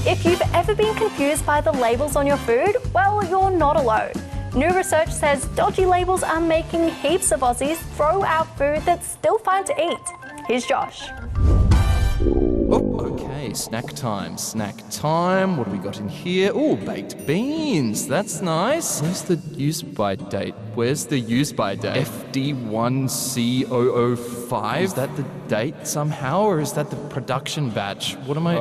If you've ever been confused by the labels on your food, well, you're not alone. New research says dodgy labels are making heaps of Aussies throw out food that's still fine to eat. Here's Josh. Oh, okay, snack time, snack time. What have we got in here? Oh, baked beans, that's nice. Where's the use by date? FD1C005? Is that the date somehow, or is that the production batch? What am I...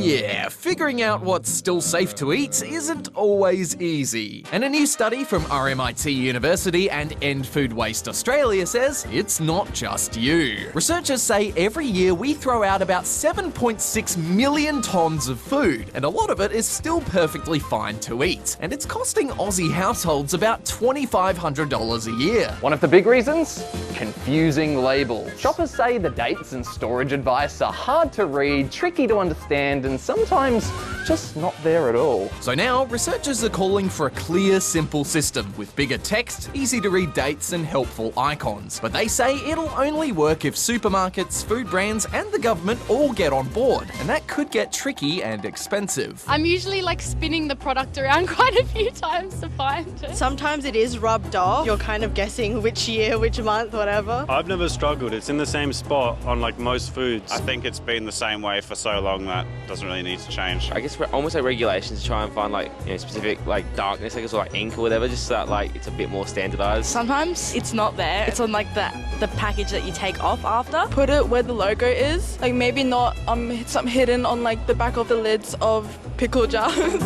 Yeah, figuring out what's still safe to eat isn't always easy. And a new study from RMIT University and End Food Waste Australia says it's not just you. Researchers say every year we throw out about 7.6 million tonnes of food, and a lot of it is still perfectly fine to eat. And it's costing Aussie households about $2,500 a year. One of the big reasons? Confusing labels. Shoppers say the dates and storage advice are hard to read, tricky to understand, and sometimes just not there at all. So now, researchers are calling for a clear, simple system with bigger text, easy to read dates, and helpful icons. But they say it'll only work if supermarkets, food brands, and the government all get on board, and that could get tricky and expensive. I'm usually spinning the product around quite a few times to find it. Sometimes it is rubbed off. You're kind of guessing which year, which month, whatever. I've never struggled. It's in the same spot on most foods. I think it's been the same way for so long that doesn't really need to change. I guess we're almost regulations to try and find specific darkness, or ink or whatever, just so that it's a bit more standardized. Sometimes it's not there. It's on the package that you take off after. Put it where the logo is. Maybe not something hidden on the back of the lids of pickle jars.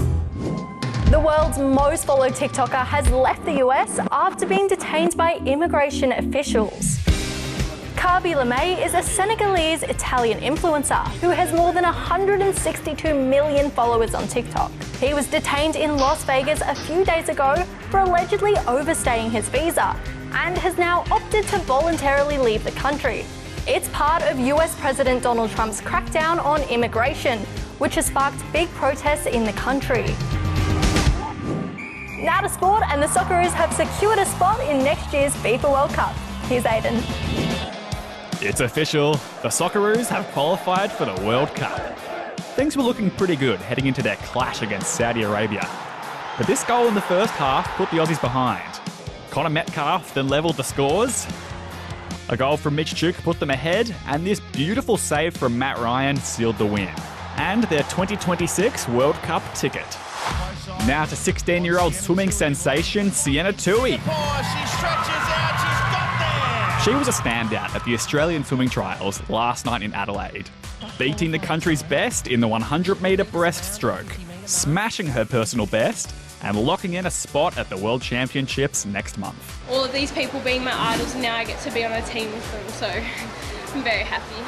The world's most followed TikToker has left the US after being detained by immigration officials. Kabi Lemay is a Senegalese Italian influencer who has more than 162 million followers on TikTok. He was detained in Las Vegas a few days ago for allegedly overstaying his visa and has now opted to voluntarily leave the country. It's part of US President Donald Trump's crackdown on immigration, which has sparked big protests in the country. Now to sport, and the Socceroos have secured a spot in next year's FIFA World Cup. Here's Aiden. It's official. The Socceroos have qualified for the World Cup. Things were looking pretty good heading into their clash against Saudi Arabia. But this goal in the first half put the Aussies behind. Connor Metcalf then levelled the scores. A goal from Mitch Duke put them ahead, and this beautiful save from Matt Ryan sealed the win. And their 2026 World Cup ticket. Now to 16-year-old swimming sensation Sienna Tui. She was a standout at the Australian swimming trials last night in Adelaide, beating the country's best in the 100-metre breaststroke, smashing her personal best, and locking in a spot at the World Championships next month. All of these people being my idols, and now I get to be on a team with them, so I'm very happy.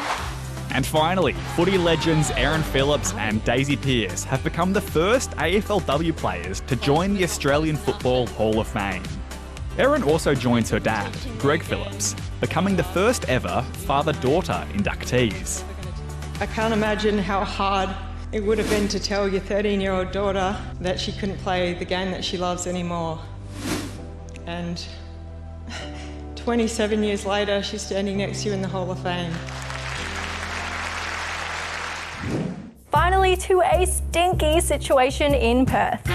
And finally, footy legends Erin Phillips and Daisy Pearce have become the first AFLW players to join the Australian Football Hall of Fame. Erin also joins her dad, Greg Phillips, becoming the first ever father-daughter inductees. I can't imagine how hard it would have been to tell your 13-year-old daughter that she couldn't play the game that she loves anymore. And 27 years later, she's standing next to you in the Hall of Fame. Finally, to a stinky situation in Perth.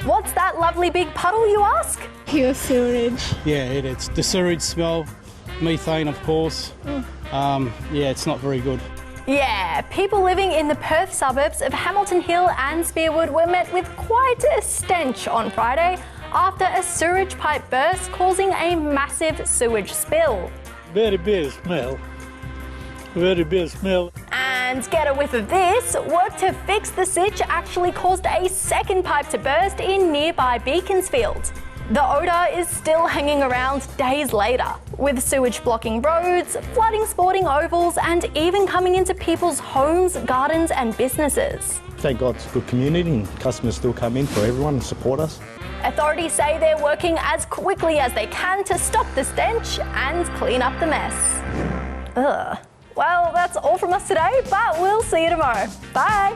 What's that lovely big puddle, you ask? Pure sewage. Yeah, it's the sewage smell, methane, of course. Yeah, it's not very good. Yeah, people living in the Perth suburbs of Hamilton Hill and Spearwood were met with quite a stench on Friday after a sewage pipe burst, causing a massive sewage spill. Very bad smell. Very bad smell. And get a whiff of this, work to fix the sitch actually caused a second pipe to burst in nearby Beaconsfield. The odour is still hanging around days later, with sewage blocking roads, flooding sporting ovals, and even coming into people's homes, gardens and businesses. Thank God it's a good community and customers still come in for everyone and support us. Authorities say they're working as quickly as they can to stop the stench and clean up the mess. Ugh. Well, that's all from us today, but we'll see you tomorrow. Bye!